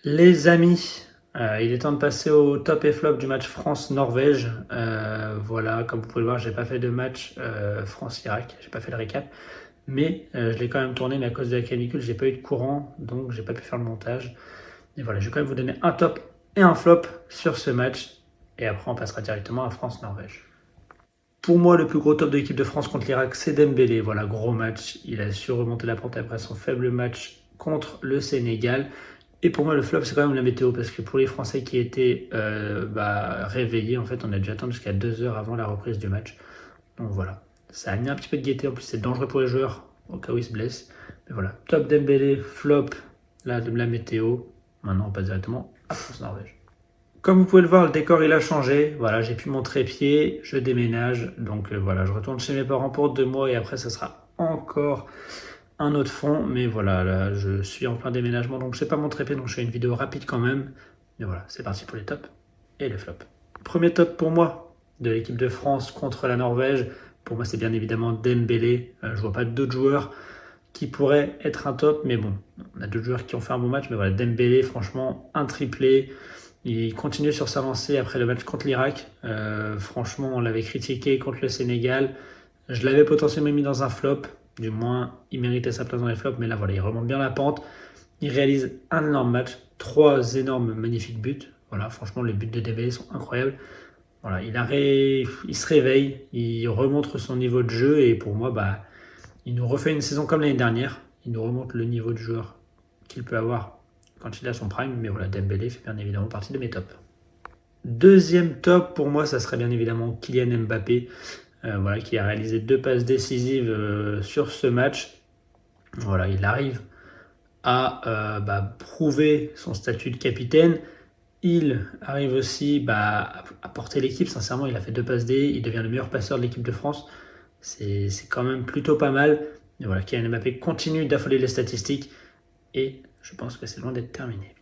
Les amis, il est temps de passer au top et flop du match France-Norvège. Voilà, comme vous pouvez le voir, j'ai pas fait de match France-Irak, j'ai pas fait le récap, mais je l'ai quand même tourné, mais à cause de la canicule, j'ai pas eu de courant, donc j'ai pas pu faire le montage. Et voilà, je vais quand même vous donner un top et un flop sur ce match, et après on passera directement à France-Norvège. Pour moi, le plus gros top de l'équipe de France contre l'Irak, c'est Dembélé. Voilà, gros match. Il a su remonter la pente après son faible match contre le Sénégal. Et pour moi, le flop, c'est quand même la météo, parce que pour les Français qui étaient réveillés, en fait, on a dû attendre jusqu'à 2 heures avant la reprise du match. Donc voilà, ça a mis un petit peu de gaieté. En plus, c'est dangereux pour les joueurs, au cas où ils se blessent. Mais voilà, top Dembélé, flop là, de la météo. Maintenant, on passe directement à France-Norvège. Comme vous pouvez le voir, le décor il a changé. Voilà, j'ai plus mon trépied, je déménage. Donc voilà, je retourne chez mes parents pour 2 mois et après, ça sera encore un autre fond. Mais voilà, là, je suis en plein déménagement, donc je sais pas mon trépied, donc je fais une vidéo rapide quand même. Mais voilà, c'est parti pour les tops et les flops. Premier top pour moi de l'équipe de France contre la Norvège. Pour moi, c'est bien évidemment Dembélé. Je vois pas d'autres joueurs qui pourraient être un top, mais bon, on a d'autres joueurs qui ont fait un bon match. Mais voilà, Dembélé, franchement, un triplé. Il continue sur sa lancée après le match contre l'Irak. Franchement, on l'avait critiqué contre le Sénégal. Je l'avais potentiellement mis dans un flop. Du moins, il méritait sa place dans les flops. Mais là, voilà, il remonte bien la pente. Il réalise un énorme match. 3 énormes, magnifiques buts. Voilà, franchement, les buts de Dembélé sont incroyables. Voilà, il se réveille. Il remontre son niveau de jeu. Et pour moi, il nous refait une saison comme l'année dernière. Il nous remonte le niveau de joueur qu'il peut avoir quand il a son prime. Mais voilà, Dembélé fait bien évidemment partie de mes tops. Deuxième top pour moi, ça serait bien évidemment Kylian Mbappé, voilà, qui a réalisé 2 passes décisives sur ce match. Voilà, il arrive à prouver son statut de capitaine. Il arrive aussi à porter l'équipe. Sincèrement, il a fait 2 passes D. Il devient le meilleur passeur de l'équipe de France. C'est quand même plutôt pas mal. Et voilà, Kylian Mbappé continue d'affoler les statistiques. Et je pense que c'est loin d'être terminé.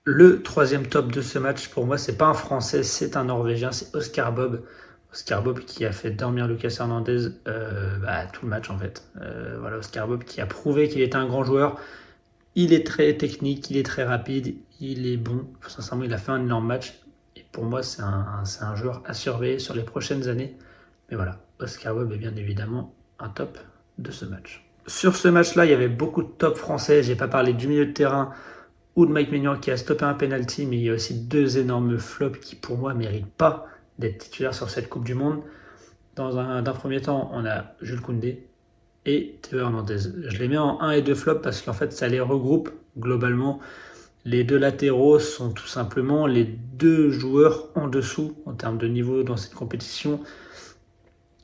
Le troisième top de ce match, pour moi, c'est pas un Français, c'est un Norvégien, c'est Oscar Bob. Oscar Bob qui a fait dormir Lucas Hernandez tout le match en fait. Voilà, Oscar Bob qui a prouvé qu'il était un grand joueur. Il est très technique, il est très rapide, il est bon. Sincèrement, il a fait un énorme match. Et pour moi, c'est un joueur à surveiller sur les prochaines années. Mais voilà, Oscar Bob est bien évidemment un top de ce match. Sur ce match-là, il y avait beaucoup de top français. J'ai pas parlé du milieu de terrain ou de Mike Maignan qui a stoppé un penalty, mais il y a aussi 2 énormes flops qui pour moi ne méritent pas d'être titulaires sur cette Coupe du Monde. D'un premier temps, on a Jules Koundé et Théo Hernandez. Je les mets en 1 et 2 flops parce qu'en fait ça les regroupe globalement. Les 2 latéraux sont tout simplement les 2 joueurs en dessous en termes de niveau dans cette compétition.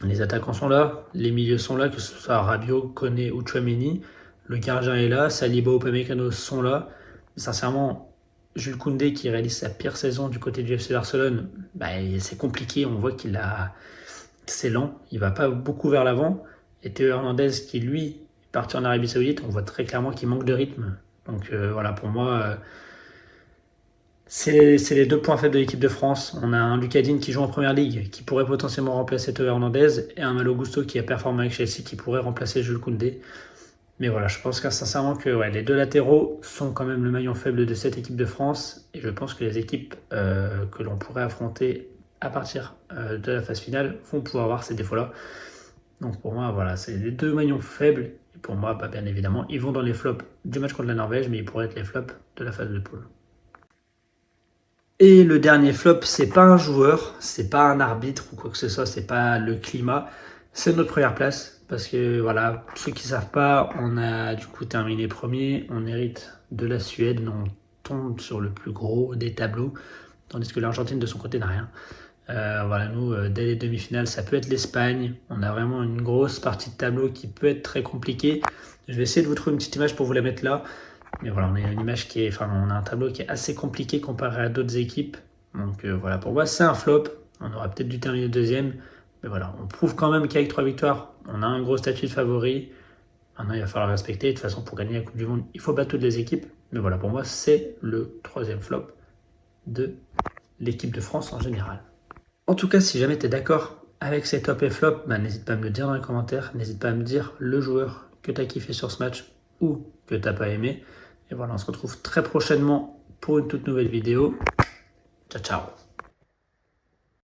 Les attaquants sont là, les milieux sont là, que ce soit Rabiot, Koné ou Tchouaméni. Le gardien est là, Saliba ou Upamecano sont là. Sincèrement, Jules Koundé qui réalise sa pire saison du côté du FC Barcelone, c'est compliqué. On voit c'est lent, il va pas beaucoup vers l'avant. Et Théo Hernandez qui lui est parti en Arabie Saoudite, on voit très clairement qu'il manque de rythme. Donc voilà, pour moi, c'est les 2 points faibles de l'équipe de France. On a un Lucas Digne qui joue en première ligue, qui pourrait potentiellement remplacer Théo Hernandez, et un Malo Gusto qui a performé avec Chelsea, qui pourrait remplacer Jules Koundé. Mais voilà, je pense sincèrement que les 2 latéraux sont quand même le maillon faible de cette équipe de France. Et je pense que les équipes que l'on pourrait affronter à partir de la phase finale vont pouvoir avoir ces défauts-là. Donc pour moi, voilà, c'est les 2 maillons faibles. Et pour moi, bien évidemment, ils vont dans les flops du match contre la Norvège, mais ils pourraient être les flops de la phase de poule. Et le dernier flop, c'est pas un joueur, c'est pas un arbitre ou quoi que ce soit, c'est pas le climat, c'est notre première place. Parce que voilà, ceux qui savent pas, on a du coup terminé premier, on hérite de la Suède, mais on tombe sur le plus gros des tableaux, tandis que l'Argentine de son côté n'a rien. Voilà, nous, dès les demi-finales, ça peut être l'Espagne. On a vraiment une grosse partie de tableau qui peut être très compliquée. Je vais essayer de vous trouver une petite image pour vous la mettre là. Mais voilà, on a une image on a un tableau qui est assez compliqué comparé à d'autres équipes. Donc voilà, pour moi, c'est un flop. On aura peut-être dû terminer deuxième. Mais voilà, on prouve quand même qu'avec 3 victoires, on a un gros statut de favori. Maintenant, il va falloir respecter. De toute façon, pour gagner la Coupe du Monde, il faut battre toutes les équipes. Mais voilà, pour moi, c'est le 3e flop de l'équipe de France en général. En tout cas, si jamais tu es d'accord avec ces top et flop, n'hésite pas à me le dire dans les commentaires. N'hésite pas à me dire le joueur que tu as kiffé sur ce match ou que tu n'as pas aimé. Et voilà, on se retrouve très prochainement pour une toute nouvelle vidéo. Ciao, ciao.